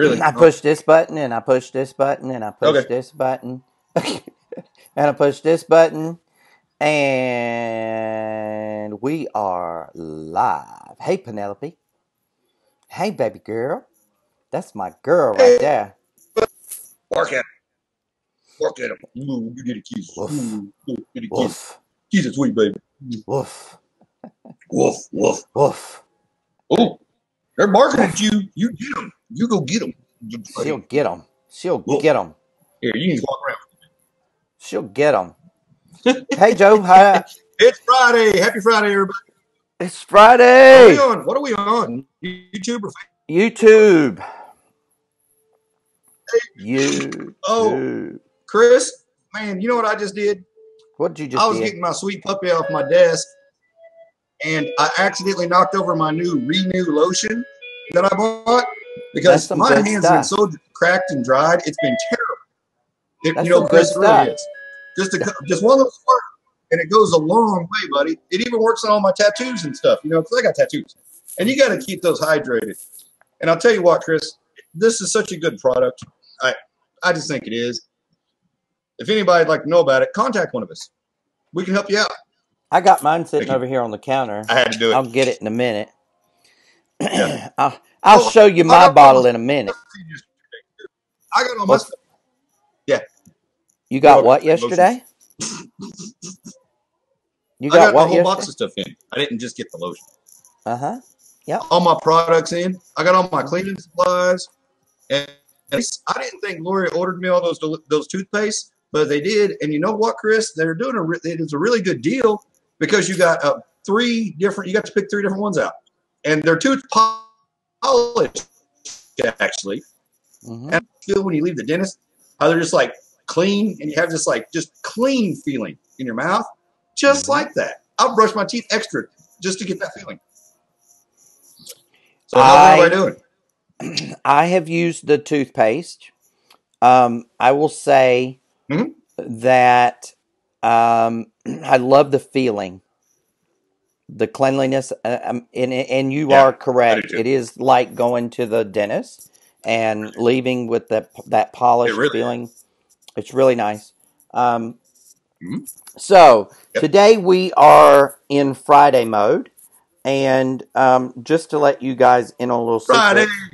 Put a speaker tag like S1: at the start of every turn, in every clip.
S1: Really?
S2: I push this button and I push this button and I push
S1: Okay.
S2: this button and I push this button and we are live. Hey Penelope. Hey baby girl. That's my girl right
S1: Hey,
S2: there.
S1: bark at him. Bark at him. Ooh, you get a kiss.
S2: Woof.
S1: Ooh, get a kiss.
S2: Woof.
S1: Kiss it, sweet baby.
S2: Woof.
S1: Woof, woof.
S2: Woof.
S1: Oh, they're barking at
S2: Woof.
S1: you. You get them. You go get them.
S2: She'll get them. She'll
S1: Woof.
S2: get them.
S1: Here, you need to walk around.
S2: She'll get them. Hey Joe. Hi.
S1: It's Friday. Happy Friday, everybody.
S2: It's
S1: What are we
S2: Friday.
S1: on? What are we on? YouTube or
S2: YouTube.
S1: Facebook? Oh,
S2: YouTube.
S1: Chris, man, you know what I just did?
S2: What did you
S1: I
S2: just
S1: was
S2: did?
S1: getting my sweet puppy off my desk, and I accidentally knocked over my new Renew lotion that I bought
S2: That's
S1: because
S2: some
S1: my
S2: good
S1: hands have been
S2: stuff.
S1: so cracked and dried. It's been terrible.
S2: That's some good
S1: Chris, it really
S2: stuff.
S1: is. Just one little squirt, and it goes a long way, buddy. It even works on all my tattoos and stuff, because I got tattoos. And you got to keep those hydrated. And I'll tell you what, Chris, this is such a good product. I just think it is. If anybody'd like to know about it, contact one of us. We can help you out.
S2: I got mine sitting
S1: Thank you.
S2: over here on the counter.
S1: I had to do
S2: I'll
S1: it.
S2: get it in a minute.
S1: Yeah.
S2: I'll
S1: Oh,
S2: show you
S1: I
S2: my
S1: got all
S2: bottle
S1: my
S2: in a minute.
S1: I got all my
S2: What's
S1: stuff. Yeah.
S2: you
S1: They're
S2: got
S1: all
S2: what
S1: good lotions.
S2: yesterday? You
S1: I
S2: got
S1: got a
S2: what
S1: whole box
S2: yesterday?
S1: of stuff in. I didn't just get the lotion.
S2: Yep.
S1: All my products in. I got all my cleaning supplies. And I didn't think Lori ordered me all those toothpaste, but they did. And you know what, Chris? They're doing it is a really good deal because you got you got to pick 3 different ones out, and they're tooth polished actually.
S2: Mm-hmm.
S1: And I feel when you leave the dentist, how they're just like clean, and you have this like just clean feeling in your mouth, just
S2: Mm-hmm.
S1: like that. I'll brush my teeth extra just to get that feeling. So how's everybody doing?
S2: I have used the toothpaste. I will say
S1: Mhm.
S2: that I love the feeling, the cleanliness, and you
S1: Yeah,
S2: are
S1: I do
S2: correct.
S1: too.
S2: It is like going to the dentist and leaving with that
S1: It
S2: polished
S1: really is.
S2: feeling. It's really nice.
S1: Mhm.
S2: So
S1: Yep.
S2: today we are in Friday mode, and just to let you guys in on a little
S1: Friday.
S2: secret,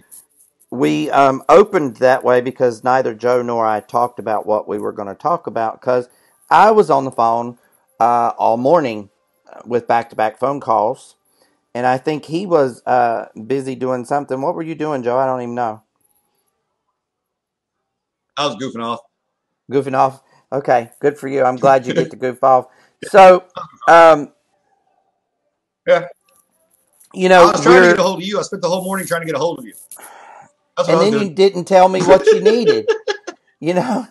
S2: we opened that way because neither Joe nor I talked about what we were going to talk about because I was on the phone all morning with back-to-back phone calls, and I think he was busy doing something. What were you doing, Joe? I don't even know.
S1: I was goofing off.
S2: Goofing off. Okay, good for you. I'm glad you get to goof off. So, um,
S1: Yeah.
S2: you
S1: I
S2: know,
S1: was trying to get a hold of you. I spent the whole morning trying to get a hold of you. That's what
S2: and
S1: I was
S2: then you
S1: doing.
S2: didn't tell me what you needed. You know,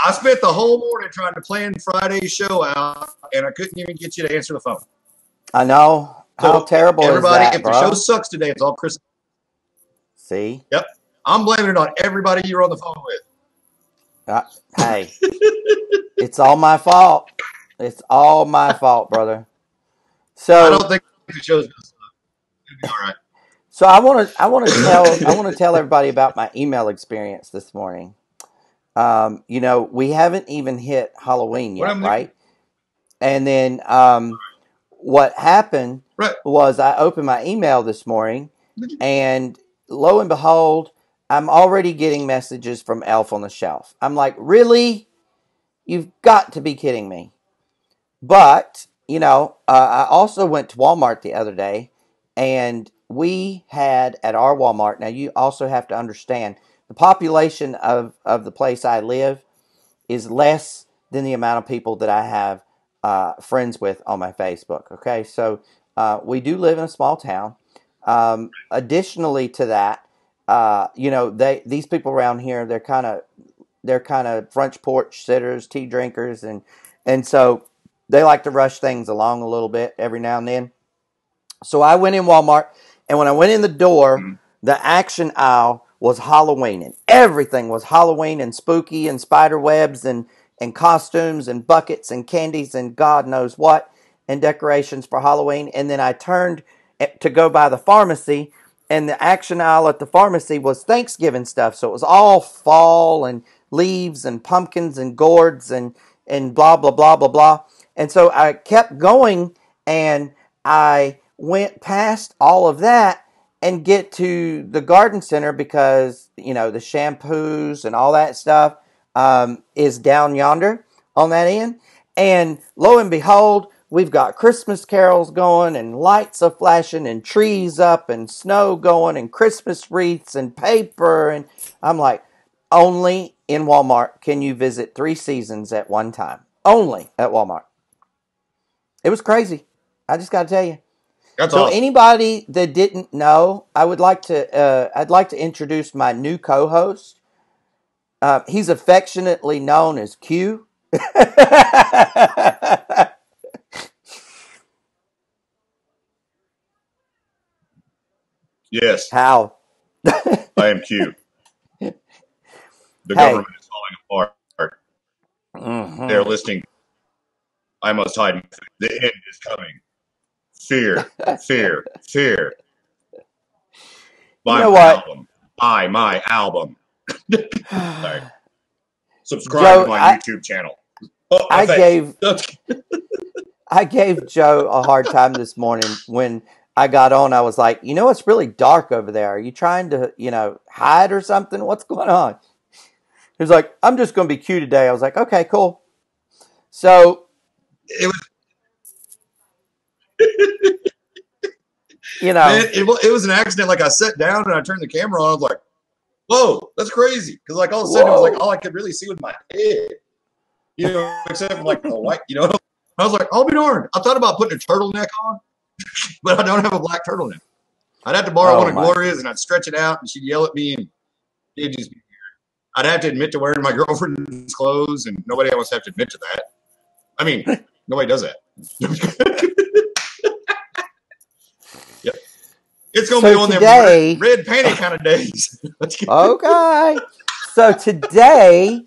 S1: I spent the whole morning trying to plan Friday's show out, and I couldn't even get you to answer the phone.
S2: I know. How
S1: So
S2: terrible is
S1: everybody,
S2: that,
S1: if the show
S2: bro?
S1: sucks today, it's all Chris.
S2: See?
S1: Yep. I'm blaming it on everybody you're on the phone with.
S2: Hey, it's all my fault. It's all my fault, brother.
S1: I don't
S2: So,
S1: think the show's gonna suck. It'll be all right.
S2: so I want to tell everybody about my email experience this morning. You know, we haven't even hit Halloween
S1: What
S2: yet,
S1: I'm thinking.
S2: right? And then what happened
S1: Right.
S2: was I opened my email this morning, and lo and behold, I'm already getting messages from Elf on the Shelf. I'm like, really? You've got to be kidding me. But, I also went to Walmart the other day, and we had at our Walmart, now you also have to understand, the population of the place I live is less than the amount of people that I have friends with on my Facebook. Okay, so we do live in a small town. Additionally to that, these people around here, they're kind of front porch sitters, tea drinkers, and so they like to rush things along a little bit every now and then. So I went in Walmart, and when I went in the door, the action aisle was Halloween, and everything was Halloween and spooky and spider webs and costumes and buckets and candies and God knows what and decorations for Halloween. And then I turned to go by the pharmacy, and the action aisle at the pharmacy was Thanksgiving stuff. So it was all fall and leaves and pumpkins and gourds and blah, blah, blah, blah, blah. And so I kept going, and I went past all of that and get to the garden center because, the shampoos and all that stuff is down yonder on that end. And lo and behold, we've got Christmas carols going and lights are flashing and trees up and snow going and Christmas wreaths and paper. And I'm like, only in Walmart can you visit 3 seasons at one time. Only at Walmart. It was crazy. I just got to tell you.
S1: That's
S2: So
S1: awesome.
S2: anybody that didn't know, I'd like to introduce my new co-host. He's affectionately known as Q.
S1: Yes,
S2: How?
S1: I am Q. The
S2: Hey.
S1: government is falling apart.
S2: Mhm.
S1: They're listening. I must hide. The end is coming. Fear, fear, fear. Buy
S2: You know
S1: my
S2: what?
S1: album. Buy my album. Sorry. Subscribe
S2: Joe,
S1: to my
S2: I-
S1: YouTube channel. Oh,
S2: I
S1: my
S2: gave
S1: face.
S2: I gave Joe a hard time this morning when I got on. I was like, it's really dark over there. Are you trying to, hide or something? What's going on? He was like, I'm just going to be cute today. I was like, okay, cool. So,
S1: It was,
S2: man,
S1: it was an accident. Like I sat down and I turned the camera on. I was like, whoa, that's crazy. Because like all of a sudden it was like all I could really see with my head. Except for like the white, I was like, I'll be darned. I thought about putting a turtleneck on, but I don't have a black turtleneck. I'd have to borrow one of Gloria's and I'd stretch it out and she'd yell at me and it'd just be weird. I'd have to admit to wearing my girlfriend's clothes and nobody else have to admit to that. I mean, nobody does that. Yep. It's going to be on
S2: today,
S1: them red panty kind of days.
S2: Okay. So today,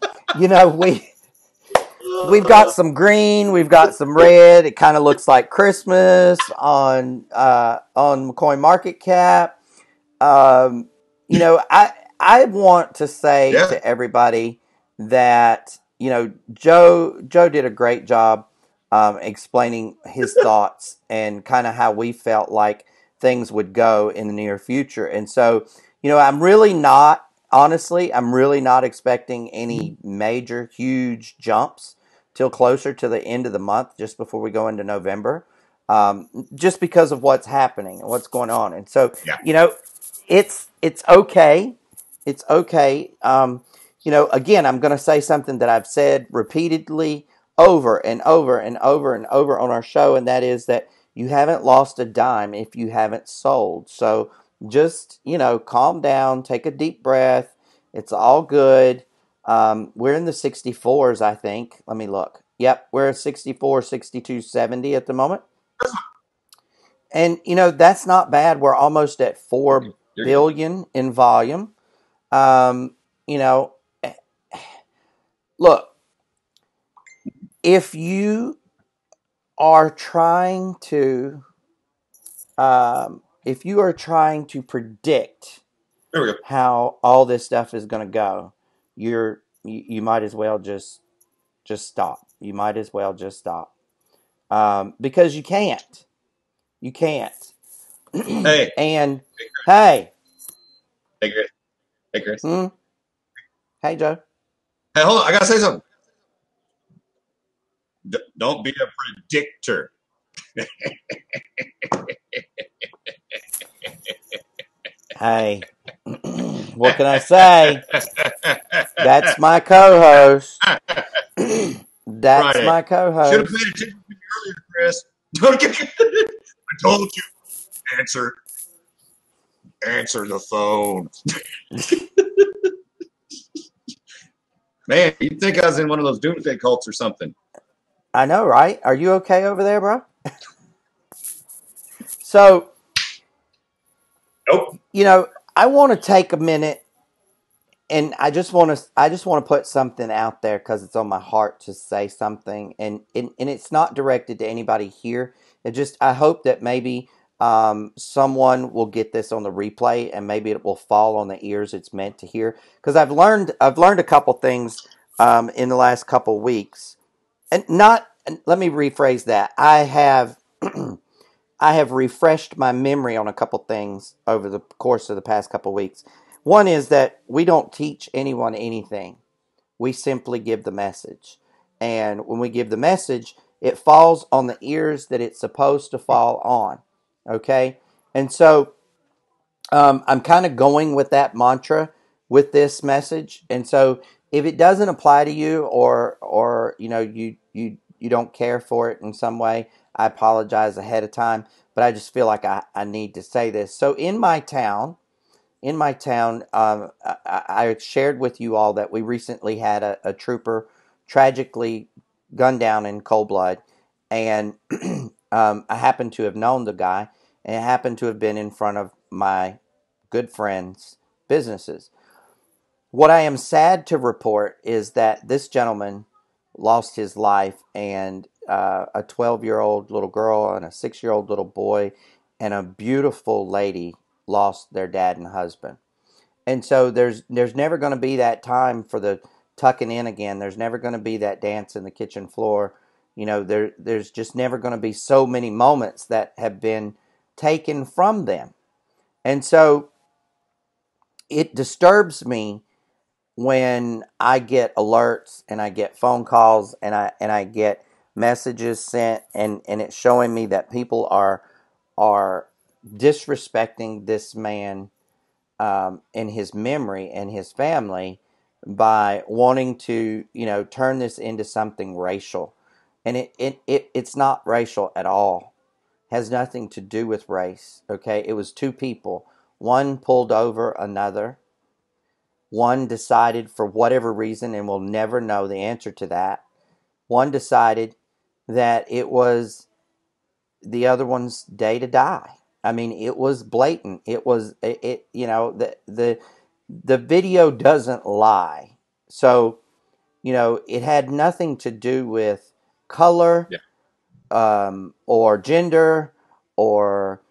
S2: we've got some green, we've got some red. It kind of looks like Christmas on McCoy Market Cap. I want to say to everybody that Joe did a great job explaining his thoughts and kind of how we felt like things would go in the near future. And so, I'm really not expecting any major, huge jumps till closer to the end of the month, just before we go into November, just because of what's happening and what's going on. And so, it's okay. It's okay. Again, I'm going to say something that I've said repeatedly over and over and over and over on our show, and that is that you haven't lost a dime if you haven't sold. So just, calm down, take a deep breath. It's all good. We're in the 64s, I think. Let me look. Yep, we're at 64, 62, 70 at the moment. And, that's not bad. We're almost at 4 billion in volume. Look, if you are trying to predict how all this stuff is going to go, you might as well just stop. You might as well just stop, because you can't. You can't.
S1: Hey.
S2: And hey.
S1: Hey, Chris. Hey, Chris.
S2: Hey, Joe.
S1: Hey, hold on. I gotta say something. Don't be a predictor.
S2: Hey, what can I say? That's my co-host. That's
S1: Friday.
S2: my co-host.
S1: Should have paid attention to me earlier, Chris. I told you. Answer the phone. Man, you'd think I was in one of those doomsday cults or something.
S2: I know, right? Are you okay over there, bro? So,
S1: nope.
S2: I want to take a minute, and I just want to put something out there because it's on my heart to say something, and it's not directed to anybody here. I hope that maybe someone will get this on the replay, and maybe it will fall on the ears it's meant to hear. Because I've learned a couple things in the last couple weeks, and not. Let me rephrase that. I have I have refreshed my memory on a couple things over the course of the past couple weeks. One is that we don't teach anyone anything. We simply give the message. And when we give the message, it falls on the ears that it's supposed to fall on. Okay? And so I'm kind of going with that mantra with this message. And so if it doesn't apply to you, or you don't care for it in some way, I apologize ahead of time. But I just feel like I need to say this. So in my town, I shared with you all that we recently had a trooper tragically gunned down in cold blood, and I happened to have known the guy, and it happened to have been in front of my good friends' businesses. What I am sad to report is that this gentleman lost his life, and a 12-year-old little girl and a 6-year-old little boy and a beautiful lady lost their dad and husband. And so there's never going to be that time for the tucking in again. There's never going to be that dance in the kitchen floor. There's just never going to be so many moments that have been taken from them. And so it disturbs me when I get alerts and I get phone calls and I get messages sent, and it's showing me that people are disrespecting this man in his memory and his family by wanting to turn this into something racial, and it's not racial at all. It has nothing to do with race. Okay, it was two people. One pulled over another. One decided, for whatever reason, and we'll never know the answer to that, one decided that it was the other one's day to die. I mean, it was blatant. It was the video doesn't lie. So, it had nothing to do with color,
S1: Yeah.
S2: or gender, or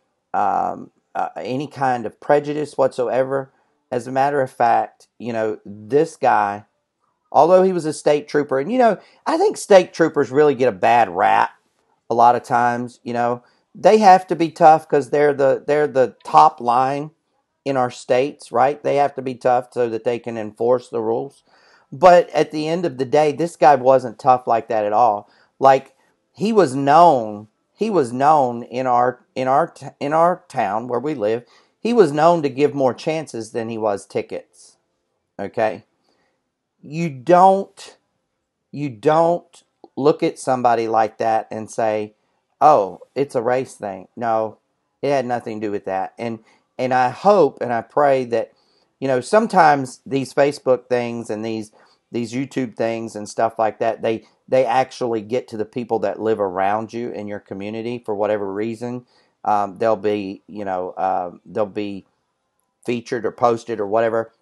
S2: any kind of prejudice whatsoever. As a matter of fact, this guy, although he was a state trooper, and I think state troopers really get a bad rap a lot of times. They have to be tough because they're the top line in our states, right? They have to be tough so that they can enforce the rules. But at the end of the day, this guy wasn't tough like that at all. Like, he was known. He was known in our town where we live. He was known to give more chances than he was tickets. Okay? You don't look at somebody like that and say, "Oh, it's a race thing." No, it had nothing to do with that. And I hope and I pray that sometimes these Facebook things and these YouTube things and stuff like that, they actually get to the people that live around you in your community for whatever reason. They'll be featured or posted or whatever.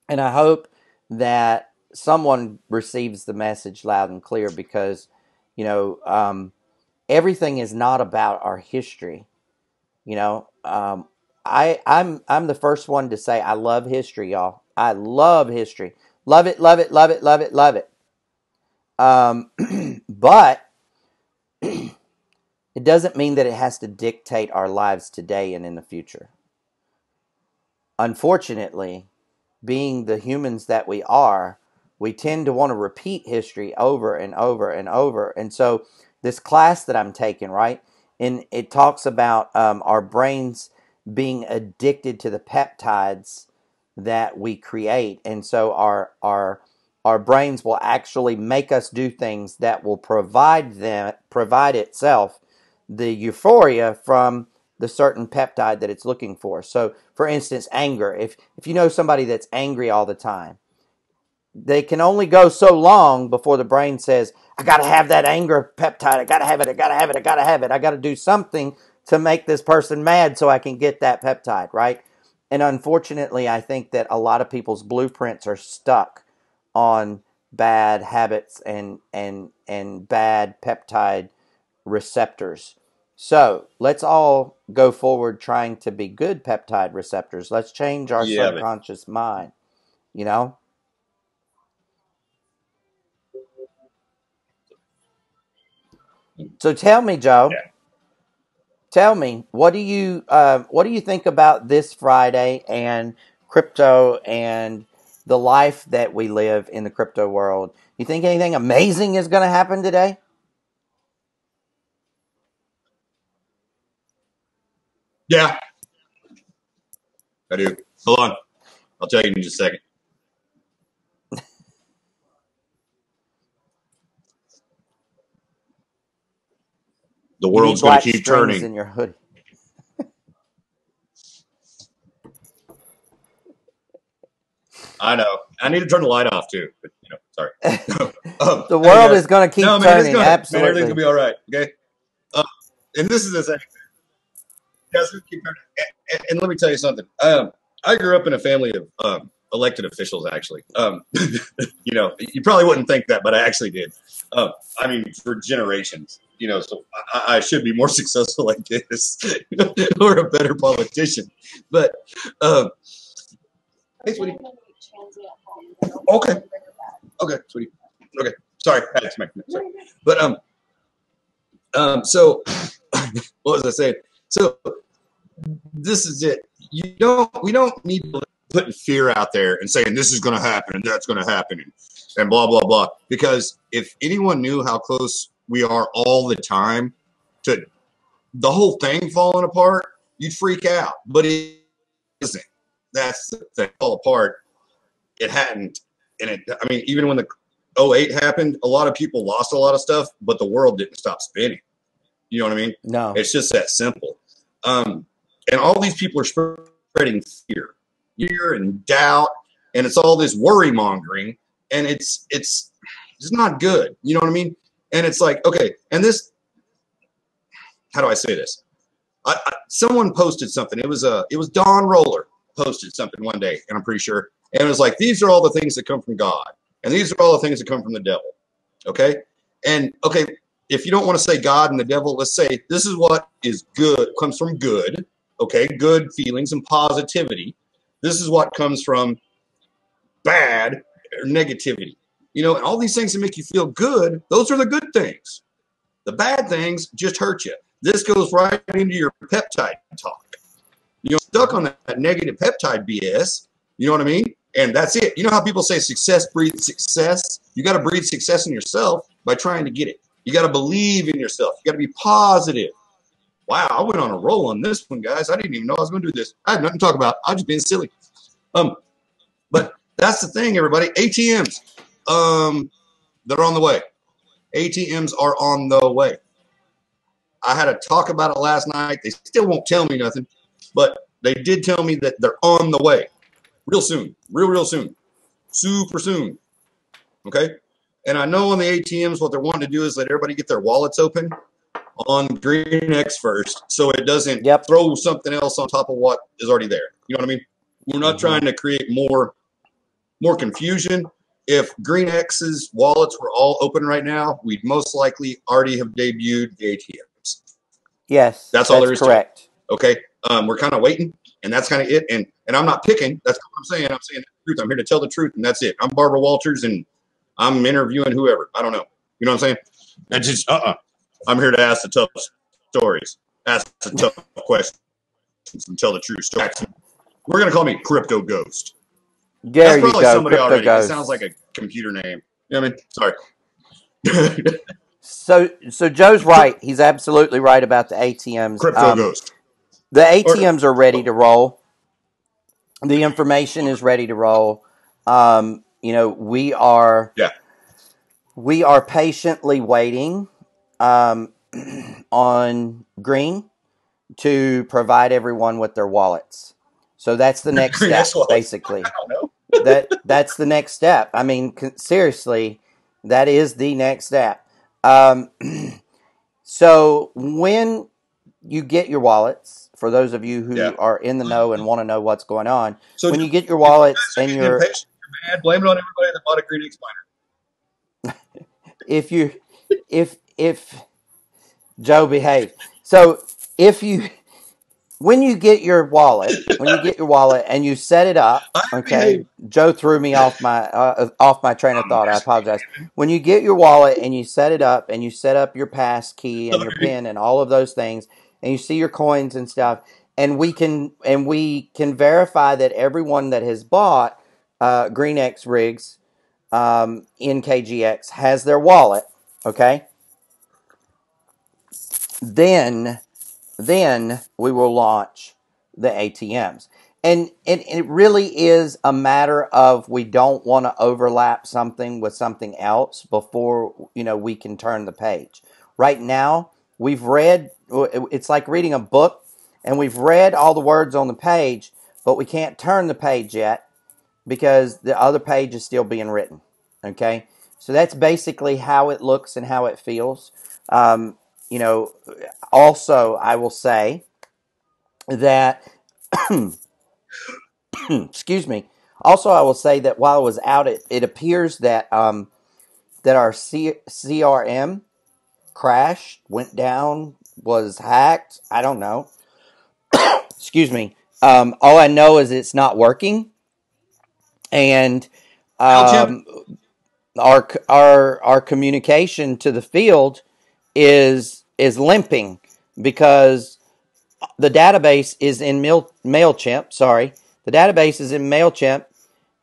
S2: And I hope that someone receives the message loud and clear, because everything is not about our history. I'm the first one to say I love history, y'all. I love history. Love it, love it, love it, love it, love it. But it doesn't mean that it has to dictate our lives today and in the future. Unfortunately, being the humans that we are, we tend to want to repeat history over and over and over. And so this class that I'm taking, right, and it talks about our brains being addicted to the peptides that we create. And so our brains will actually make us do things that will provide itself the euphoria from the certain peptide that it's looking for. So, for instance, anger. If you know somebody that's angry all the time, they can only go so long before the brain says, "I got to have that anger peptide. I got to have it. I got to have it. I got to have it. I got to do something to make this person mad so I can get that peptide," right? And unfortunately, I think that a lot of people's blueprints are stuck on bad habits and bad peptide receptors. So let's all go forward trying to be good peptide receptors. Let's change our
S1: Yeah, but
S2: subconscious mind, you know? So tell me, Joe.
S1: yeah.
S2: Tell me, what do you think about this Friday and crypto and the life that we live in the crypto world? You think anything amazing is going to happen today?
S1: Yeah, I do. Hold on. I'll tell you in just a second. The
S2: You need
S1: world's going to
S2: black
S1: keep
S2: strings
S1: turning.
S2: in your hoodie.
S1: I know. I need to turn the light off too. But, sorry.
S2: The
S1: Hey
S2: world
S1: guys.
S2: is going to keep
S1: No, man, it's
S2: turning.
S1: gonna. Man, everything's gonna
S2: Absolutely.
S1: be all right. Okay. And this is the thing. Guys, we keep turning. And let me tell you something. I grew up in a family of elected officials. Actually, you probably wouldn't think that, but I actually did. I mean, for generations. So I should be more successful like this, or a better politician. But hey, sweetie. Okay. Okay, sweetie. Okay. Sorry, I had to smack you. Sorry. But so what was I saying? So this is it. We don't need to put fear out there and saying this is going to happen and that's going to happen and blah blah blah. Because if anyone knew how close we are all the time to the whole thing falling apart, you'd freak out. But it isn't. That's the thing. Fall apart. It hadn't. And I mean, even when the '08 happened, a lot of people lost a lot of stuff, but the world didn't stop spinning. You know what I mean?
S2: No.
S1: It's just that simple. And all these people are spreading fear and doubt, and it's all this worry mongering, and it's not good. You know what I mean? And it's like, okay, and this, how do I say this? Someone posted something. It was Don Roller posted something one day, and I'm pretty sure, and it was like, these are all the things that come from God, and these are all the things that come from the devil. Okay, and okay, if you don't want to say God and the devil, let's say this is what is good, comes from good. Okay, good feelings and positivity. This is what comes from bad or negativity. And all these things that make you feel good, those are the good things. The bad things just hurt you. This goes right into your peptide talk. Stuck on that negative peptide BS. You know what I mean? And that's it. You know how people say success breeds success? You got to breed success in yourself by trying to get it. You got to believe in yourself. You got to be positive. Wow, I went on a roll on this one, guys. I didn't even know I was going to do this. I had nothing to talk about. I was just being silly. But that's the thing, everybody. ATMs, they're on the way. ATMs are on the way. I had a talk about it last night. They still won't tell me nothing, but they did tell me that they're on the way. Real soon. Real soon. Super soon. Okay? And I know on the ATMs what they're wanting to do is let everybody get their wallets open on GreenX first, so it doesn't throw something else on top of what is already there. You know what I mean? We're not trying to create more confusion. If GreenX's wallets were all open right now, we'd most likely already have debuted the ATMs.
S2: Yes,
S1: that's all there is
S2: correct.
S1: To it. Okay, we're kind of waiting, and that's kind of it. And I'm not picking. That's what I'm saying. I'm saying the truth. I'm here to tell the truth, and that's it. I'm Barbara Walters, and I'm interviewing whoever. I don't know. You know what I'm saying? That's just I'm here to ask the tough stories, ask the tough questions, and tell the true story. We're gonna call me Crypto Ghost.
S2: There
S1: That's probably
S2: you go,
S1: somebody
S2: Crypto
S1: already.
S2: Ghost.
S1: It sounds like a computer name. You know what I mean?
S2: Sorry. So Joe's right. He's absolutely right about the ATMs.
S1: Crypto Ghost.
S2: The ATMs are ready to roll. The information is ready to roll. We are patiently waiting on Green to provide everyone with their wallets. So that's the next step, basically.
S1: I don't
S2: know. That's the next step. I mean, seriously, that is the next step. So when you get your wallets, for those of you who are in the know and want to know what's going on, so when you get your wallets and you're
S1: mad, blame it on everybody that bought a GreenX miner.
S2: if Joe, behave. So if you when you get your wallet and you set it up, okay. Joe threw me off my train of thought. I apologize. When you get your wallet and you set it up and you set up your pass key and your PIN and all of those things, and you see your coins and stuff, and we can verify that everyone that has bought GreenX rigs in KGX has their wallet, okay? Then we will launch the ATMs. And it really is a matter of we don't want to overlap something with something else before, we can turn the page. Right now, it's like reading a book, and we've read all the words on the page, but we can't turn the page yet because the other page is still being written, okay? So that's basically how it looks and how it feels. Also, I will say that, excuse me. Also, I will say that while I was out, it appears that that our CRM crashed, went down, was hacked. I don't know. Excuse me. All I know is it's not working, and our communication to the field is limping because the database is in MailChimp. Sorry, the database is in MailChimp,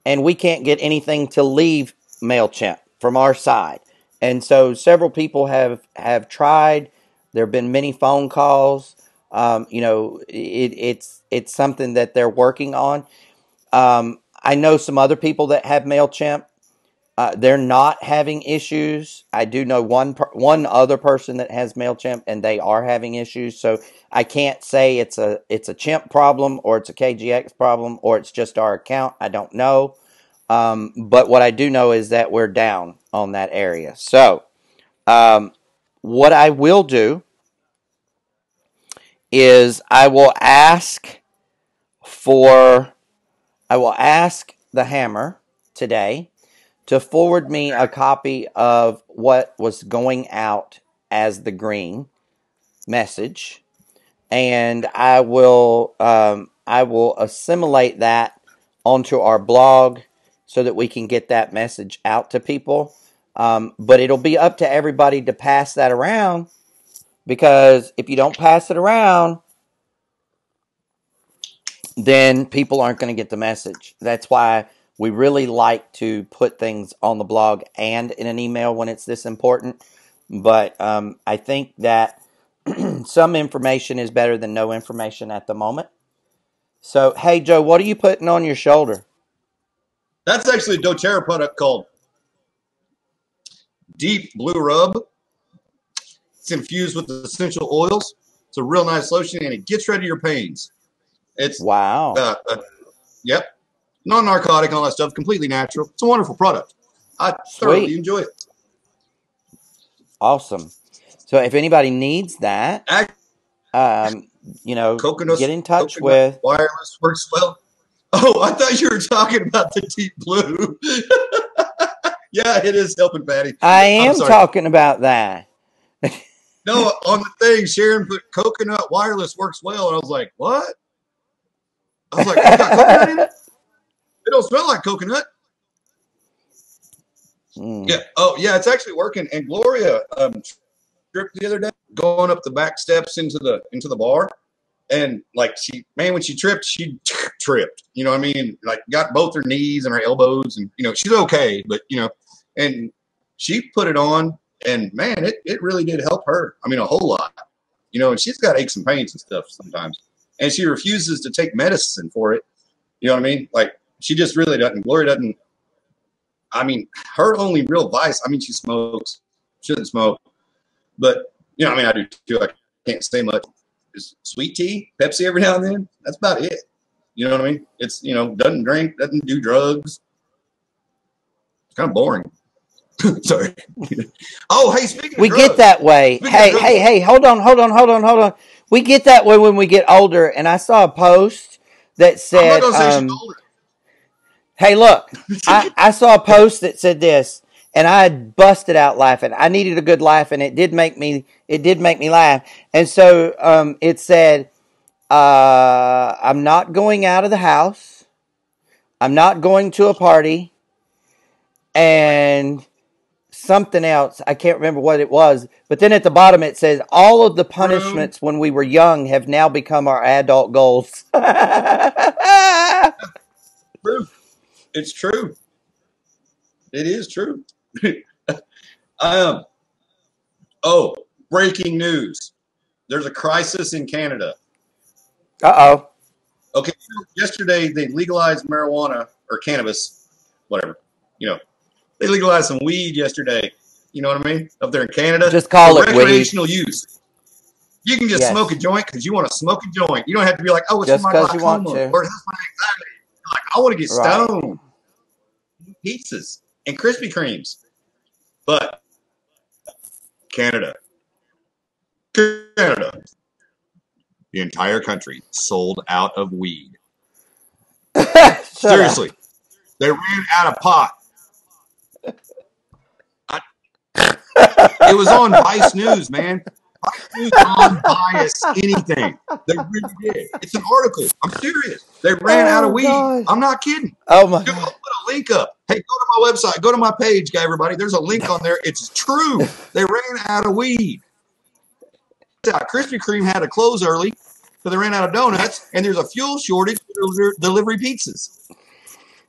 S2: and we can't get anything to leave MailChimp from our side. And so several people have tried. There have been many phone calls. It's something that they're working on. I know some other people that have MailChimp. They're not having issues. I do know one other person that has MailChimp, and they are having issues. So I can't say it's a Chimp problem or it's a KGX problem or it's just our account. I don't know. But what I do know is that we're down on that area. So what I will do is I will ask the Hammer today to forward me a copy of what was going out as the green message, and I will assimilate that onto our blog so that we can get that message out to people. But it'll be up to everybody to pass that around, because if you don't pass it around, then people aren't going to get the message. That's why we really like to put things on the blog and in an email when it's this important. But I think that some information is better than no information at the moment. So, hey, Joe, what are you putting on your shoulder?
S1: That's actually a doTERRA product called Deep Blue Rub. It's infused with essential oils. It's a real nice lotion, and it gets rid of your pains. It's
S2: wow.
S1: Yep. Non-narcotic, all that stuff, completely natural. It's a wonderful product. I thoroughly enjoy it.
S2: Awesome. So if anybody needs that, get in touch with
S1: Wireless works well. Oh, I thought you were talking about the Deep Blue. Yeah, it is helping, Patty.
S2: I am talking about that.
S1: No, on the thing, Sharon put coconut wireless works well, and I was like, what? I was like, you got coconut in it? It don't smell like coconut. Yeah. Oh, yeah. It's actually working. And Gloria tripped the other day, going up the back steps into the bar, and like when she tripped, she tripped. You know what I mean? Like got both her knees and her elbows, and she's okay, but and she put it on, and man, it really did help her. I mean, a whole lot. And she's got aches and pains and stuff sometimes, and she refuses to take medicine for it. You know what I mean? Like. She just really doesn't. Gloria doesn't. I mean, her only real vice. I mean, she smokes. Shouldn't smoke, but I do too. I can't say much. Just sweet tea, Pepsi every now and then. That's about it. You know what I mean? It's doesn't drink, doesn't do drugs. It's kind of boring. Sorry. Oh, hey, speaking of
S2: we
S1: drugs,
S2: get that way. Hey, hold on. We get that way when we get older. And I saw a post that said,
S1: I'm not gonna say she's older.
S2: Hey, look, I saw a post that said this, and I busted out laughing. I needed a good laugh, and it did make me laugh. And so it said, I'm not going out of the house. I'm not going to a party, and something else. I can't remember what it was. But then at the bottom it says, all of the punishments when we were young have now become our adult goals.
S1: True. It's true. It is true. Oh, breaking news. There's a crisis in Canada.
S2: Uh-oh.
S1: Okay, yesterday they legalized marijuana or cannabis, whatever. They legalized some weed yesterday. You know what I mean? Up there in Canada.
S2: Just call it
S1: recreational
S2: weed.
S1: use. You can just
S2: Yes.
S1: smoke a joint because you want to smoke a joint. You don't have to be like, oh, it's
S2: Just
S1: for my
S2: 'cause you want
S1: glaucoma
S2: to.
S1: or it's my anxiety. You're like, I want to get
S2: Right.
S1: stoned. Pizzas and Krispy Kremes. But Canada. The entire country sold out of weed. Seriously. They ran out of pot. It was on Vice News, man. Vice News unbiased anything. They really did. It's an article. I'm serious. They ran out of weed.
S2: God.
S1: I'm not kidding.
S2: Oh my
S1: Dude,
S2: God.
S1: I'll put a link up. Hey, go to my website. Go to my page, everybody. There's a link on there. It's true. They ran out of weed. Krispy Kreme had to close early because they ran out of donuts, and there's a fuel shortage for delivery pizzas.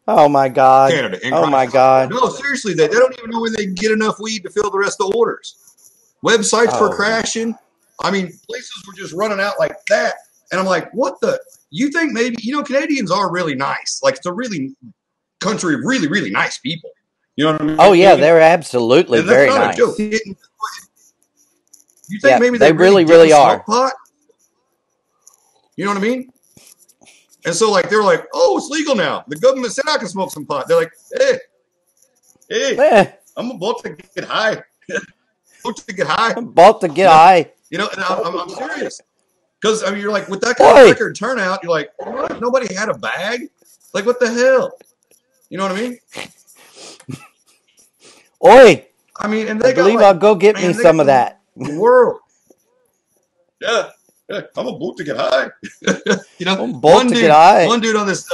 S2: Oh my God.
S1: Canada.
S2: Oh my God.
S1: No, seriously, they don't even know when they can get enough weed to fill the rest of the orders. Websites were crashing. I mean, places were just running out like that. And I'm like, what the? You think maybe, Canadians are really nice. Like, it's a really country of really, really nice people. You know what I mean?
S2: Oh, yeah, they're absolutely very nice.
S1: You think maybe
S2: they really, really are.
S1: Pot? You know what I mean? And so, like, they're like, oh, it's legal now. The government said I can smoke some pot. They're like, hey, I'm about to get high.
S2: I'm about to get high.
S1: And I'm serious. Because, I mean, you're like, with that kind of record turnout, you're like, what? Nobody had a bag? Like, what the hell? You know what I mean?
S2: Oi.
S1: I mean, and they
S2: I believe I'll go get me some of that.
S1: World. Yeah. I'm about to get high.
S2: I'm about to get high.
S1: One dude on this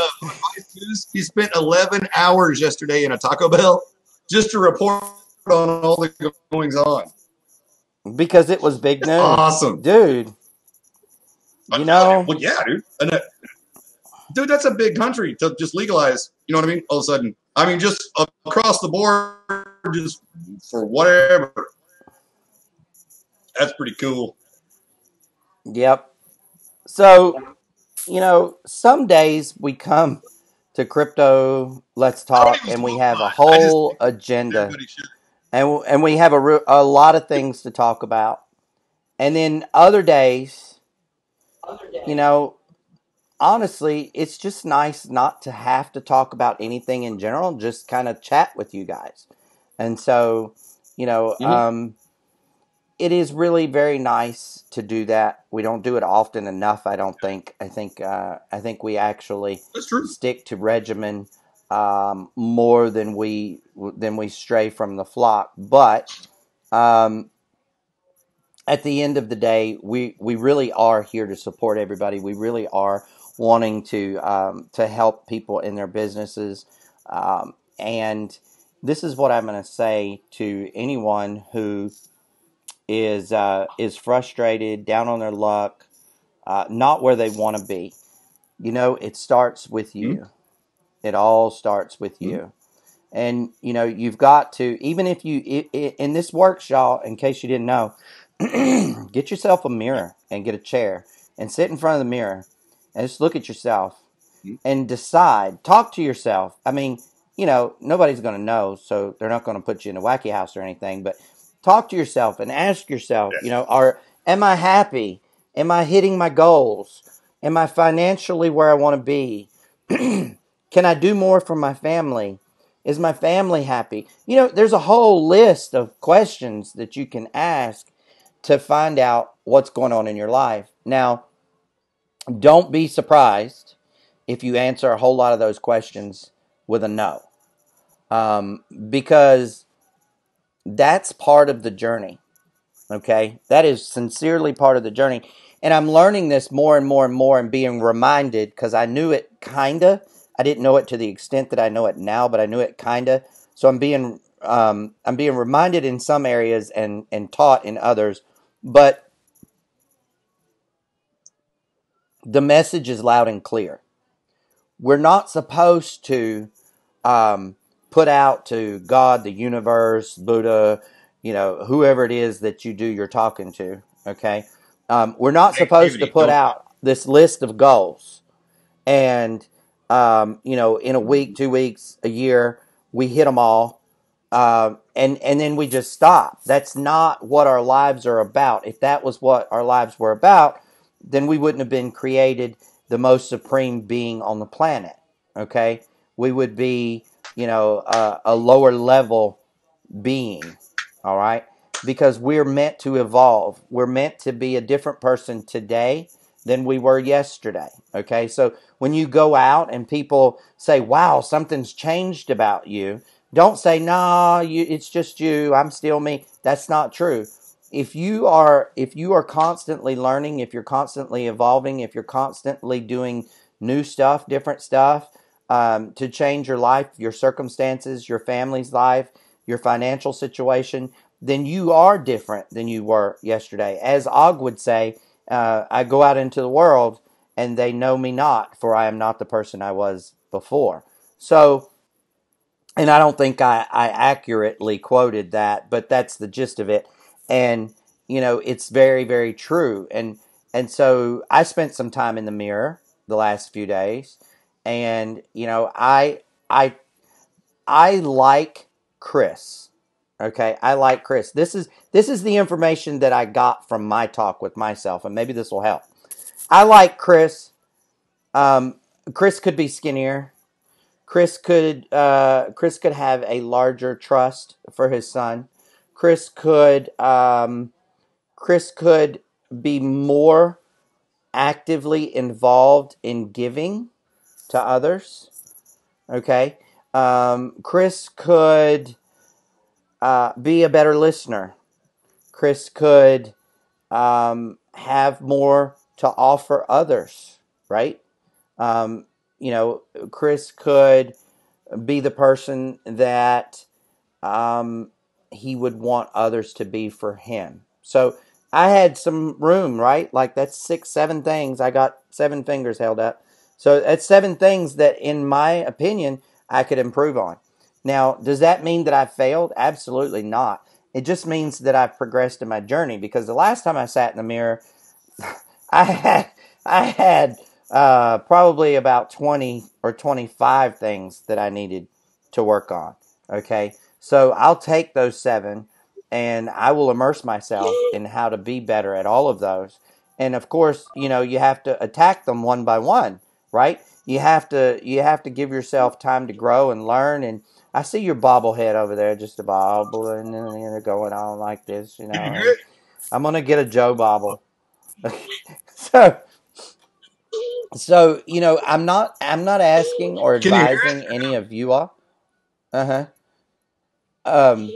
S1: news, he spent 11 hours yesterday in a Taco Bell just to report on all the goings on.
S2: Because it was big news.
S1: Awesome.
S2: Dude.
S1: Well, yeah, dude. And dude, that's a big country to just legalize. You know what I mean? All of a sudden. I mean, just across the board, just for whatever. That's pretty cool.
S2: Yep. So, some days we come to Crypto Let's Talk and we have a whole agenda. And we have a lot of things to talk about. And then other days, honestly, it's just nice not to have to talk about anything in general, just kind of chat with you guys. And so, it is really very nice to do that. We don't do it often enough, I don't think. I think we actually stick to regimen more than we stray from the flock. But at the end of the day, we really are here to support everybody. We really are wanting to help people in their businesses. And this is what I'm going to say to anyone who is frustrated, down on their luck, not where they want to be. It starts with you. Mm-hmm. It all starts with you. And, you've got to, even if in this workshop, in case you didn't know, get yourself a mirror and get a chair and sit in front of the mirror and just look at yourself and decide, talk to yourself. I mean, nobody's going to know, so they're not going to put you in a wacky house or anything, but talk to yourself and ask yourself, am I happy? Am I hitting my goals? Am I financially where I want to be? Can I do more for my family? Is my family happy? There's a whole list of questions that you can ask to find out what's going on in your life. Now, don't be surprised if you answer a whole lot of those questions with a no. Because That's part of the journey. Okay, that is sincerely part of the journey. And I'm learning this more and more and more and being reminded, because I knew it kinda. I didn't know it to the extent that I know it now, but I knew it kinda. So I'm being reminded in some areas and taught in others. But the message is loud and clear. We're not supposed to put out to God, the universe, Buddha, whoever it is that you do your talking to. Okay, we're not supposed to
S1: Activity.
S2: put
S1: Don't.
S2: out this list of goals, and in a week, 2 weeks, a year, we hit them all, and then we just stop. That's not what our lives are about. If that was what our lives were about, then we wouldn't have been created the most supreme being on the planet. Okay, we would be, a lower level being. All right, because we're meant to evolve. We're meant to be a different person today than we were yesterday. Okay, so when you go out and people say, "Wow, something's changed about you," don't say, "Nah, it's just you. I'm still me." That's not true. If you are constantly learning, if you're constantly evolving, if you're constantly doing new stuff, different stuff, to change your life, your circumstances, your family's life, your financial situation, then you are different than you were yesterday. As Og would say, I go out into the world and they know me not, for I am not the person I was before. So, and I don't think I accurately quoted that, but that's the gist of it. And, it's very, very true. And so I spent some time in the mirror the last few days, and, I I like Chris. Okay, I like Chris. This is the information that I got from my talk with myself, and maybe this will help. I like Chris. Um, Chris could be skinnier. Chris could have a larger trust for his son. Chris could Chris could be more actively involved in giving to others. Okay, Chris could be a better listener. Chris could have more to offer others, right? Um, Chris could be the person that he would want others to be for him. So I had some room, right? Like that's 6, 7 things. I got 7 fingers held up. So that's 7 things that, in my opinion, I could improve on. Now, does that mean that I failed? Absolutely not. It just means that I've progressed in my journey, because the last time I sat in the mirror, I had probably about 20 or 25 things that I needed to work on. Okay, so I'll take those 7, and I will immerse myself in how to be better at all of those. And of course, you have to attack them one by one, right? You have to give yourself time to grow and learn. And I see your bobblehead over there, just a bobble, and going on like this. I'm gonna get a Joe bobble. so I'm not asking or
S1: Can you hear
S2: advising any of you all. Uh-huh. Um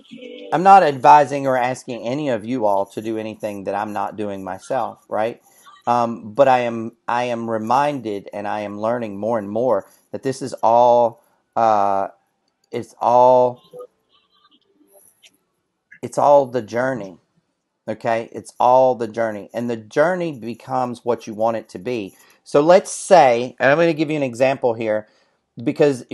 S2: I'm not advising or asking any of you all to do anything that I'm not doing myself, right? But I am reminded, and I am learning more and more that this is all it's all it's all the journey. Okay, it's all the journey, and the journey becomes what you want it to be. So let's say, and I'm going to give you an example here, because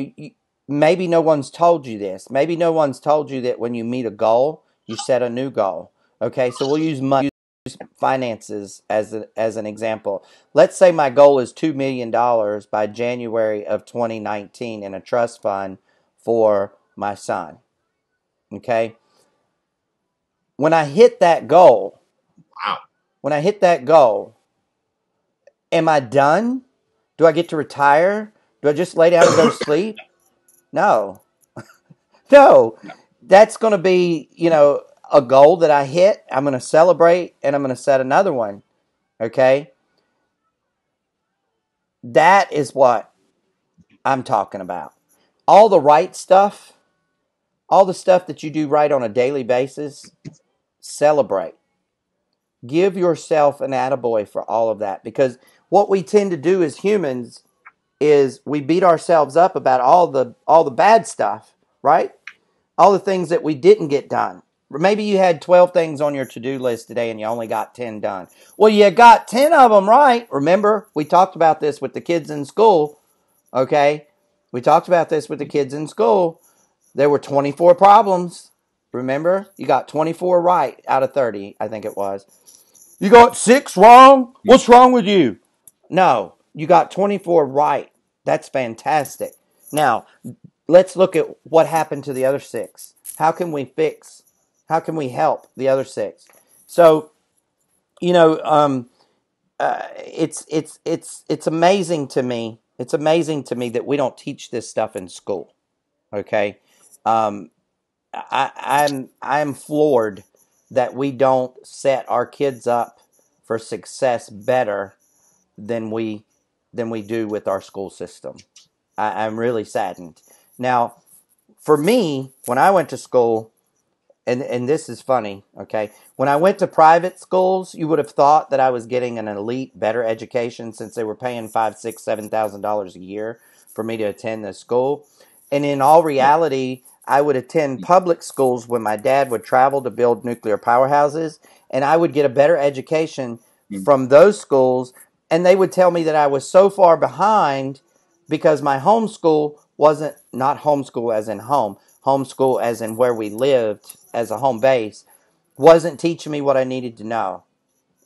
S2: maybe no one's told you this. Maybe no one's told you that when you meet a goal, you set a new goal. Okay, so we'll use money, use finances as an example. Let's say my goal is $2 million by January of 2019 in a trust fund for my son. Okay, when I hit that goal,
S1: Wow.
S2: when I hit that goal, am I done? Do I get to retire? Do I just lay down and go to sleep? No. No. That's going to be, a goal that I hit. I'm going to celebrate, and I'm going to set another one. Okay? That is what I'm talking about. All the right stuff, all the stuff that you do right on a daily basis, celebrate. Give yourself an attaboy for all of that, because what we tend to do as humans is we beat ourselves up about all the bad stuff, right? All the things that we didn't get done. Maybe you had 12 things on your to-do list today and you only got 10 done. Well, you got 10 of them right. Remember, we talked about this with the kids in school, okay? We talked about this with the kids in school. There were 24 problems. Remember? You got 24 right out of 30, I think it was. You got 6 wrong? What's wrong with you? No, you got 24 right. That's fantastic. Now, let's look at what happened to the other 6. How can we fix? How can we help the other 6? So, it's amazing to me. It's amazing to me that we don't teach this stuff in school. Okay, I'm floored that we don't set our kids up for success better than we do with our school system. I'm really saddened. Now, for me, when I went to school, and this is funny, okay? When I went to private schools, you would have thought that I was getting an elite, better education, since they were paying $5,000, $6,000, $7,000 a year for me to attend the school. And in all reality, I would attend public schools when my dad would travel to build nuclear powerhouses, and I would get a better education from those schools. And they would tell me that I was so far behind because my homeschool wasn't, not homeschool as in home, homeschool as in where we lived as a home base, wasn't teaching me what I needed to know.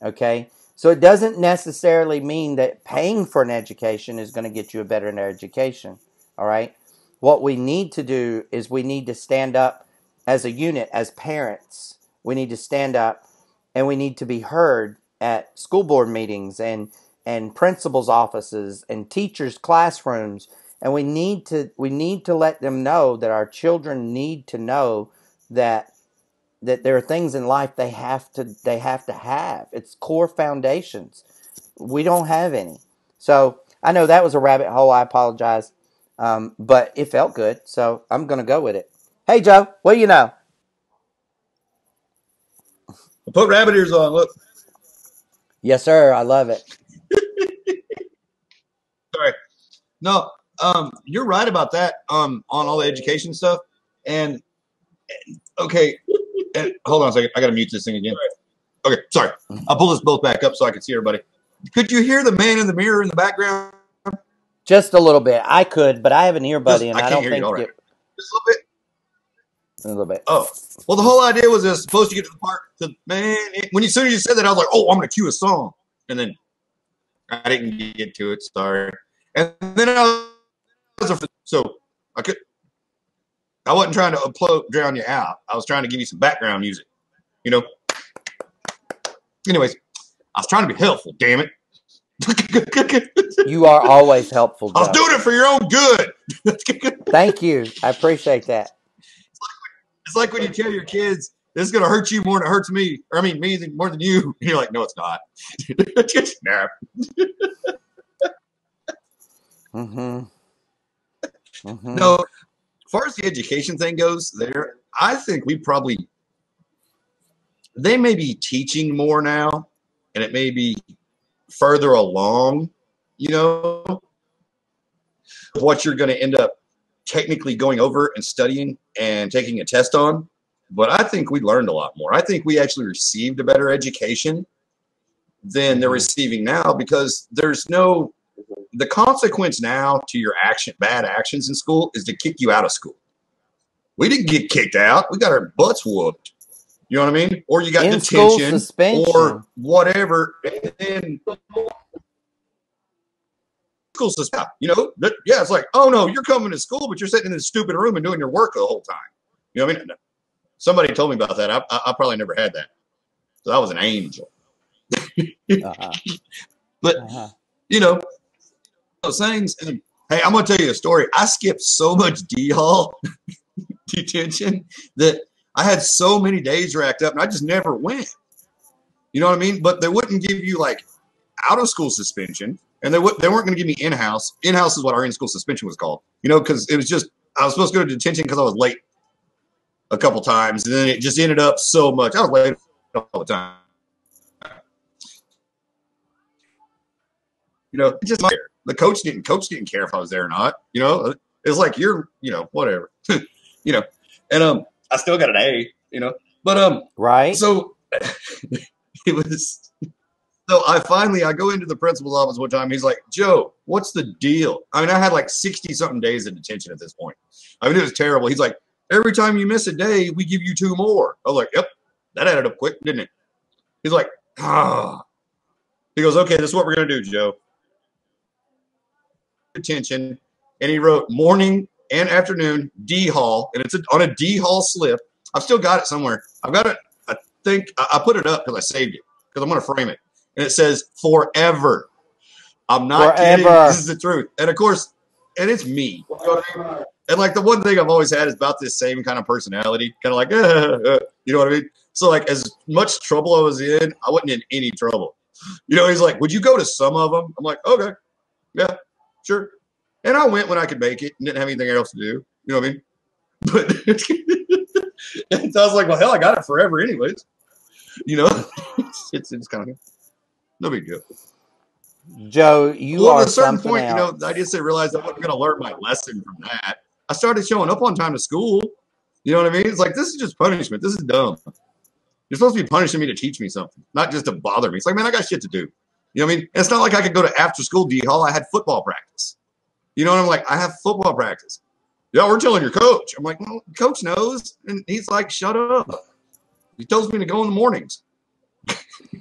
S2: Okay? So it doesn't necessarily mean that paying for an education is going to get you a better education. All right? What we need to do is we need to stand up as a unit, as parents. We need to stand up and we need to be heard at school board meetings and principals' offices and teachers' classrooms. And we need to let them know that our children need to know that there are things in life they have to have. It's core foundations. We don't have any. So I know that was a rabbit hole. I apologize. But it felt good, so I'm going to go with it. Hey, Joe, what do you know?
S1: I'll put rabbit ears on, look.
S2: Yes, sir. I love it.
S1: Sorry. No, you're right about that on all the education stuff. And, okay, and hold on a second. I got to mute this thing again. Okay, sorry. I'll pull this both back up so I can see everybody. Could you hear the man in the mirror in the background?
S2: Just a little bit. I could, but I have an earbud in.
S1: I
S2: don't
S1: can't hear
S2: think
S1: you. All right. Just a little bit.
S2: A little bit.
S1: Oh, well, the whole idea was this, supposed to get to the part that, man, when as soon as you said that, I was like, oh, I'm going to cue a song. And then I didn't get to it. Sorry. And then I wasn't trying to drown you out. I was trying to give you some background music, Anyways, I was trying to be helpful, damn it.
S2: You are always helpful, Joe.
S1: I was doing it for your own good.
S2: Thank you. I appreciate that.
S1: It's like when you tell your kids, this is going to hurt you more than it hurts me. Or I mean, me more than you. And you're like, no, it's not. Snap. No, as far as the education thing goes there, I think they may be teaching more now, and it may be further along, what you're going to end up technically going over and studying and taking a test on. But I think we learned a lot more. I think we actually received a better education than they're receiving now, because the consequence now to your bad actions in school is to kick you out of school. We didn't get kicked out. We got our butts whooped. You know what I mean? Or you got detention or whatever. And then school suspension. Yeah, it's like, oh no, you're coming to school, but you're sitting in this stupid room and doing your work the whole time. You know what I mean? Somebody told me about that. I probably never had that. So I was an angel. But those things. And hey, I'm gonna tell you a story. I skipped so much D-Hall detention that I had so many days racked up, and I just never went. You know what I mean? But they wouldn't give you like out of school suspension, and they weren't going to give me in-house. In-house is what our in-school suspension was called. Because it was just I was supposed to go to detention because I was late. a couple times, and then it just ended up so much. I was late all the time. It just the coach didn't care if I was there or not. It was like you're whatever. And I still got an A. But
S2: Right.
S1: So it was. So I go into the principal's office one time. He's like, Joe, what's the deal? I mean, I had like 60 something days of detention at this point. I mean, it was terrible. He's like, every time you miss a day, we give you 2 more. I was like, yep, that added up quick, didn't it? He's like, ah. He goes, okay, this is what we're going to do, Joe. Detention. And he wrote morning and afternoon D Hall. And it's on a D Hall slip. I've still got it somewhere. I've got it. I think I put it up because I saved it because I'm going to frame it. And it says forever. I'm not kidding. This is the truth. And of course, and it's me. You know what I mean? And like the one thing I've always had is about this same kind of personality, kind of like, you know what I mean? So like as much trouble I was in, I wasn't in any trouble. He's like, would you go to some of them? I'm like, okay, yeah, sure. And I went when I could make it and didn't have anything else to do. You know what I mean? But and so I was like, well, hell, I got it forever anyways. It's kind of no big deal.
S2: Joe, you are
S1: at a certain
S2: something
S1: point,
S2: else.
S1: I just realized I wasn't going to learn my lesson from that. I started showing up on time to school. You know what I mean? It's like, this is just punishment. This is dumb. You're supposed to be punishing me to teach me something, not just to bother me. It's like, man, I got shit to do. You know what I mean? And it's not like I could go to after school D Hall. I had football practice. And I'm like, I have football practice. Yeah, we're telling your coach. I'm like, well, coach knows. And he's like, shut up. He tells me to go in the mornings.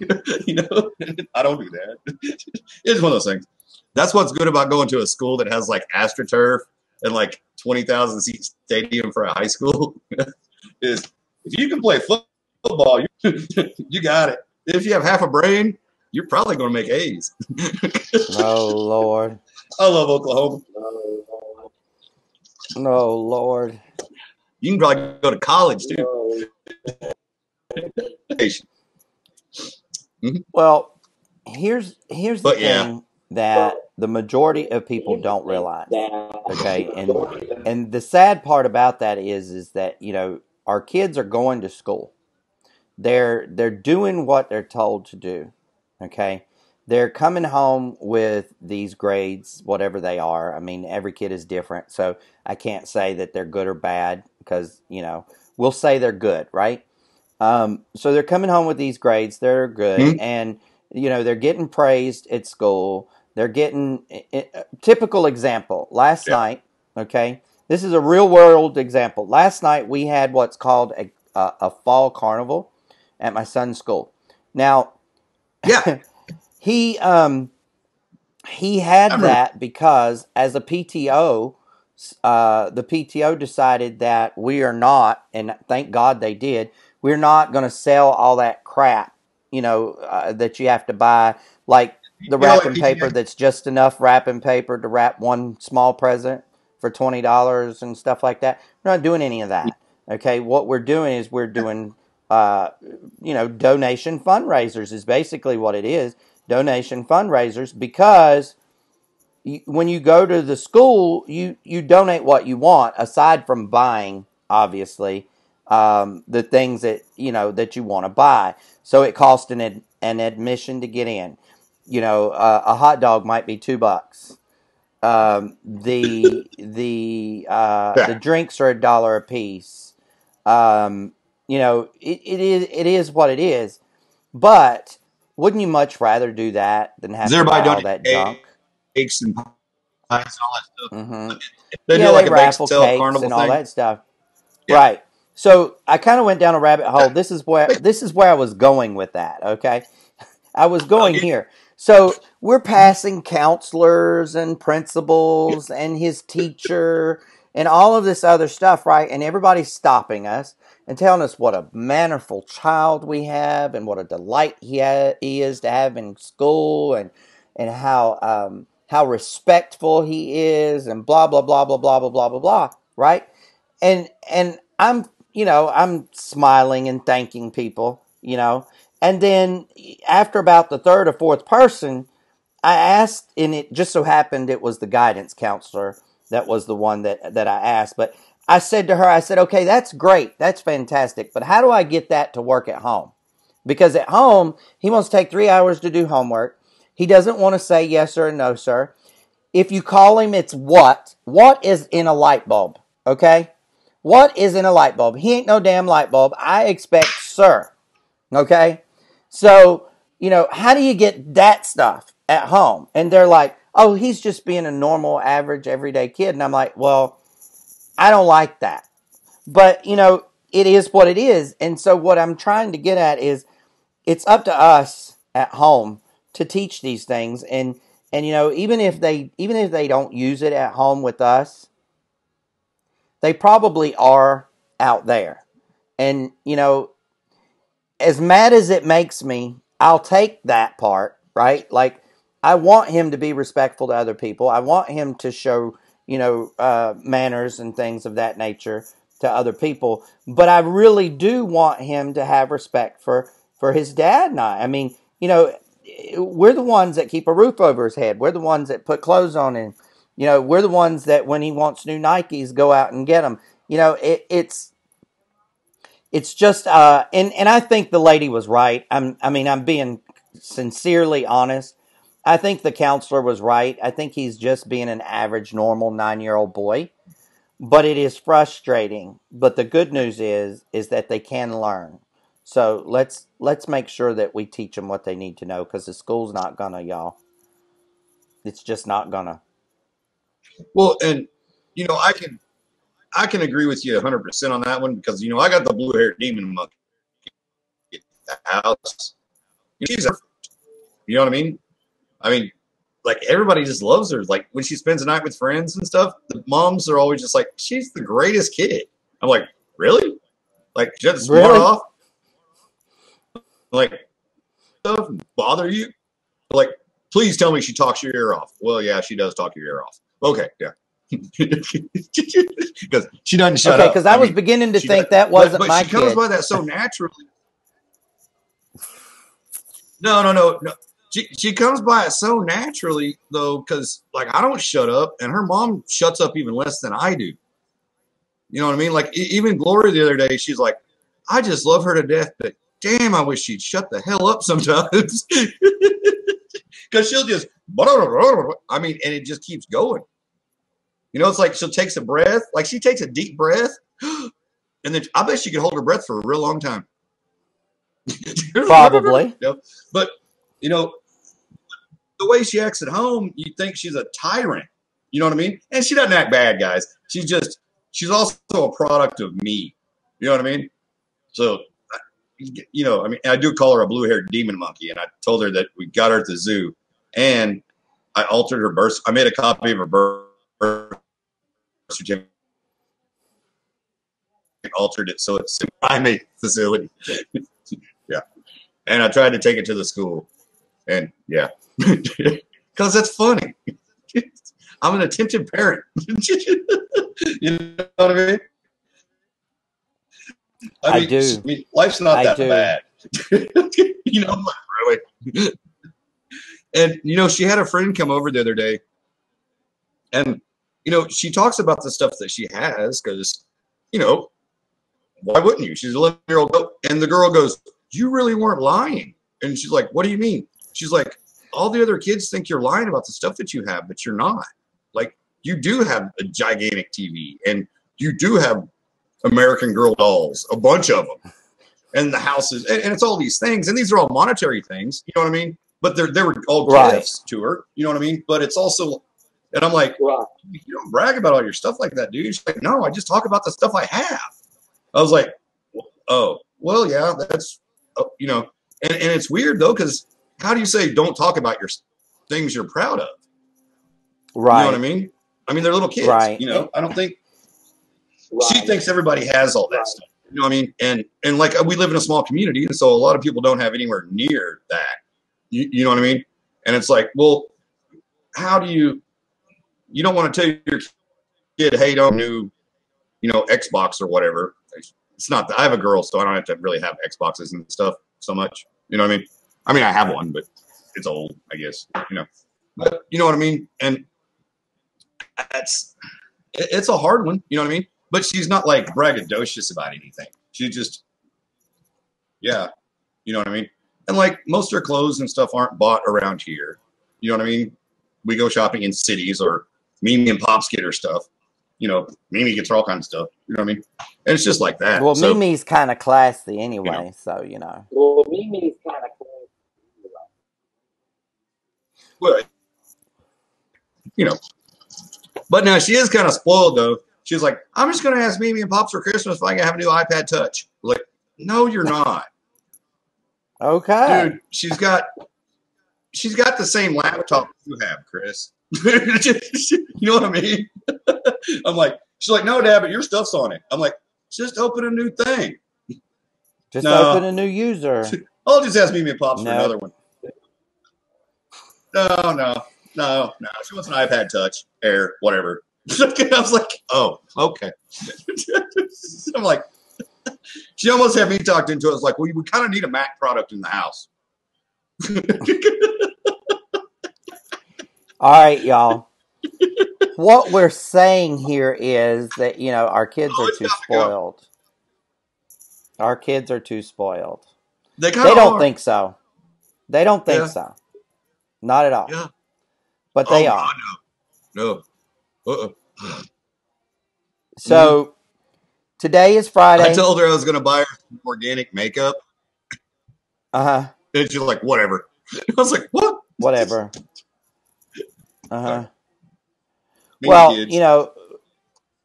S1: I don't do that. It's one of those things. That's what's good about going to a school that has like AstroTurf and like 20,000 seat stadium for a high school. Is if you can play football, you got it. If you have half a brain, you're probably going to make A's.
S2: Oh Lord!
S1: I love Oklahoma.
S2: Oh Lord!
S1: You can probably go to college too.
S2: Well, here's the thing that the majority of people don't realize. Okay, and the sad part about that is that our kids are going to school. They're doing what they're told to do. Okay, they're coming home with these grades, whatever they are. I mean, every kid is different, so I can't say that they're good or bad because we'll say they're good, right? So they're coming home with these grades. They're good, and they're getting praised at school. They're getting typical example. Last night, okay, this is a real world example. Last night we had what's called a fall carnival at my son's school. Now, he had that because as a PTO, the PTO decided that we are not, and thank God they did. We're not going to sell all that crap, that you have to buy, like the wrapping paper that's just enough wrapping paper to wrap one small present for $20 and stuff like that. We're not doing any of that. Okay, what we're doing is we're doing, donation fundraisers is basically what it is. Donation fundraisers, because when you go to the school, you donate what you want, aside from buying, obviously, the things that that you want to buy. So it costs an admission to get in. A hot dog might be $2. The drinks are $1 a piece. It is what it is. But wouldn't you much rather do that than have to buy all that junk?
S1: Cakes and pies and all that stuff.
S2: Mm-hmm.
S1: They do like a
S2: raffle
S1: bake sale
S2: cakes
S1: carnival
S2: and all
S1: thing.
S2: that stuff. Yeah. Right. So I kind of went down a rabbit hole. This is where I was going with that. Okay, I was going here. So we're passing counselors and principals and his teacher and all of this other stuff, right? And everybody's stopping us and telling us what a mannerful child we have and what a delight he is to have in school, and how respectful he is, and blah blah blah blah blah blah blah blah blah, right? And I'm smiling and thanking people, and then after about the third or fourth person, I asked, and it just so happened it was the guidance counselor that was the one that I asked, but I said to her, I said, okay, that's great. That's fantastic. But how do I get that to work at home? Because at home, he wants to take 3 hours to do homework. He doesn't want to say yes or no, sir. If you call him, it's what? What is in a light bulb? Okay? What is in a light bulb? He ain't no damn light bulb. I expect sir. Okay? So, how do you get that stuff at home? And they're like, oh, he's just being a normal, average, everyday kid. And I'm like, well, I don't like that. But, it is what it is. And so what I'm trying to get at is it's up to us at home to teach these things. And even if they don't use it at home with us, they probably are out there. And, as mad as it makes me, I'll take that part, right? Like, I want him to be respectful to other people. I want him to show, manners and things of that nature to other people. But I really do want him to have respect for his dad and I. I mean, we're the ones that keep a roof over his head. We're the ones that put clothes on him. We're the ones that when he wants new Nikes, go out and get them. It's just, and I think the lady was right. I'm being sincerely honest. I think the counselor was right. I think he's just being an average, normal 9-year-old boy. But it is frustrating. But the good news is that they can learn. So let's make sure that we teach them what they need to know, because the school's not gonna, y'all. It's just not gonna.
S1: Well, and I can agree with you 100% on that one, because I got the blue-haired demon monkey at the house. She's a, you know what I mean? I mean, like, everybody just loves her. Like, when she spends the night with friends and stuff, the moms are always just like, she's the greatest kid. I'm like, really? Like, she doesn't smart
S2: Really?
S1: off? Like, stuff bother you? Like, please tell me she talks your ear off. Well, yeah, she does talk your ear off. Okay, yeah. Because she doesn't shut up.
S2: Okay, because I was beginning to think that wasn't my
S1: kid. But she comes
S2: kid.
S1: by that so naturally. No. She comes by it so naturally, though, because, like, I don't shut up, and her mom shuts up even less than I do. You know what I mean? Like, even Gloria the other day, she's like, I just love her to death, but damn, I wish she'd shut the hell up sometimes. Because she'll just, I mean, and it just keeps going. It's like she'll take a breath, like she takes a deep breath, and then I bet she could hold her breath for a real long time.
S2: Probably.
S1: But, the way she acts at home, you think she's a tyrant. You know what I mean? And she doesn't act bad, guys. She's also a product of me. You know what I mean? So, I mean, I do call her a blue-haired demon monkey, and I told her that we got her at the zoo, and I altered her birth. I made a copy of her birth certificate, altered it so it's in a primate facility. Yeah, and I tried to take it to the school, and yeah, because that's funny. I'm an attentive parent. You know what I mean?
S2: I do.
S1: Life's not that bad. Really. And she had a friend come over the other day, and she talks about the stuff that she has, because why wouldn't you? She's an 11-year-old girl, and the girl goes, "You really weren't lying." And she's like, "What do you mean?" She's like, "All the other kids think you're lying about the stuff that you have, but you're not. Like, you do have a gigantic TV, and you do have American Girl dolls, a bunch of them, and the houses, and it's all these things, and these are all monetary things. You know what I mean? But they were all gifts to her. You know what I mean? But it's also, and I'm like, you don't brag about all your stuff like that, dude. She's like, no, I just talk about the stuff I have. I was like, oh, well, yeah, that's, and it's weird though, because how do you say don't talk about your things you're proud of?
S2: Right.
S1: You know what I mean? I mean, they're little kids.
S2: Right.
S1: I don't think she thinks everybody has all that stuff. You know what I mean? And like, we live in a small community, and so a lot of people don't have anywhere near that. You know what I mean? And it's like, well, how do you don't want to tell your kid, hey, don't new, Xbox or whatever. It's not that I have a girl, so I don't have to really have Xboxes and stuff so much. You know what I mean? I mean, I have one, but it's old, I guess, but you know what I mean? And it's a hard one. You know what I mean? but she's not like braggadocious about anything. She just, yeah, you know what I mean? And like most of her clothes and stuff aren't bought around here. You know what I mean? We go shopping in cities, or Mimi and Pops get her stuff. You know, Mimi gets her all kinds of stuff. You know what I mean? And it's just like that.
S2: Well,
S1: So,
S2: Mimi's kind of classy anyway, so you know.
S3: Well, Mimi's kind of cool.
S1: well, you know, but now she is kind of spoiled though. She's like, I'm just going to ask Mimi and Pops for Christmas if I can have a new iPad Touch. Like, no, you're not.
S2: Okay.
S1: Dude, she's got the same laptop you have, Chris. You know what I mean? I'm like, she's like, no, Dad, but your stuff's on it. I'm like, just open a new thing.
S2: Just
S1: No.
S2: open a new user.
S1: I'll just ask Mimi and Pops for
S2: No.
S1: another one. No. She wants an iPad Touch, Air, whatever. I was like, oh, okay. I'm like, she almost had me talked into it. I was like, well, we kind of need a Mac product in the house.
S2: All right, y'all. What we're saying here is that, you know, our kids are too spoiled. Our kids are too spoiled.
S1: They
S2: don't think so. They don't think so. Not at all.
S1: Yeah.
S2: But they are.
S1: God, no.
S2: So today is Friday.
S1: I told her I was going to buy her some organic makeup.
S2: Uh-huh.
S1: And she's like, whatever. I was like, what?
S2: Whatever. Uh-huh.
S1: Maybe
S2: Well,
S1: kids.
S2: you know,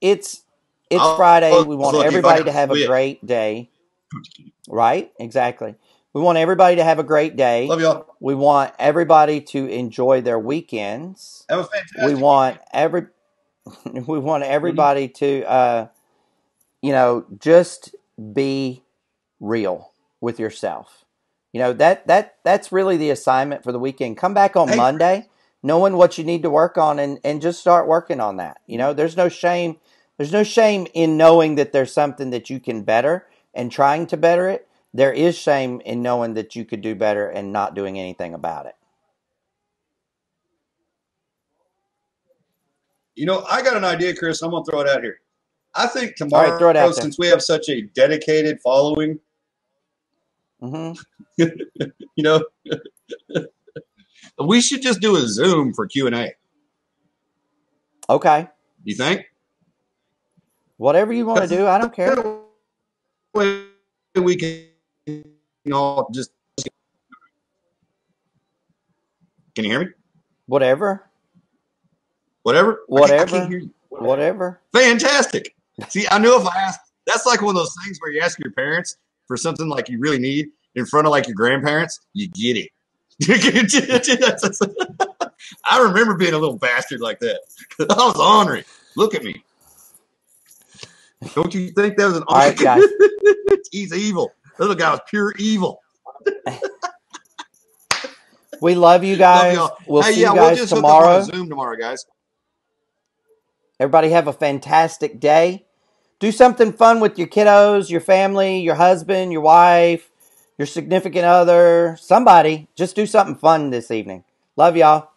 S2: it's Friday. We want
S1: look, if I
S2: everybody
S1: could
S2: to have a
S1: quit.
S2: great day. Right? Exactly. We want everybody to have a great day.
S1: Love y'all.
S2: We want everybody to enjoy their weekends.
S1: Have a fantastic
S2: We want everybody to you know, just be real with yourself. You know, that's really the assignment for the weekend. Come back on Monday knowing what you need to work on, and just start working on that. You know, there's no shame in knowing that there's something that you can better and trying to better it. There is shame in knowing that you could do better and not doing anything about it.
S1: You know, I got an idea, Chris. I'm going to throw it out here. I think
S2: All
S1: tomorrow,
S2: right, throw it out there.
S1: since we have such a dedicated following,
S2: Mm-hmm.
S1: you know, we should just do a Zoom for Q&A.
S2: Okay.
S1: You think?
S2: Whatever you want to do, I don't care.
S1: We can all just. Can you hear me?
S2: Whatever.
S1: Whatever. I can't hear you.
S2: Whatever.
S1: Fantastic. See, I knew if I asked, that's like one of those things where you ask your parents for something like you really need in front of like your grandparents, you get it. I remember being a little bastard like that. I was ornery. Look at me. Don't you think that was an
S2: All right, guys.
S1: He's evil. That little guy was pure evil.
S2: We love you guys.
S1: Love y'all.
S2: We'll
S1: Hey,
S2: see you
S1: we'll
S2: guys
S1: just hook up
S2: tomorrow.
S1: on Zoom tomorrow, guys.
S2: Everybody have a fantastic day. Do something fun with your kiddos, your family, your husband, your wife, your significant other, somebody. Just do something fun this evening. Love y'all.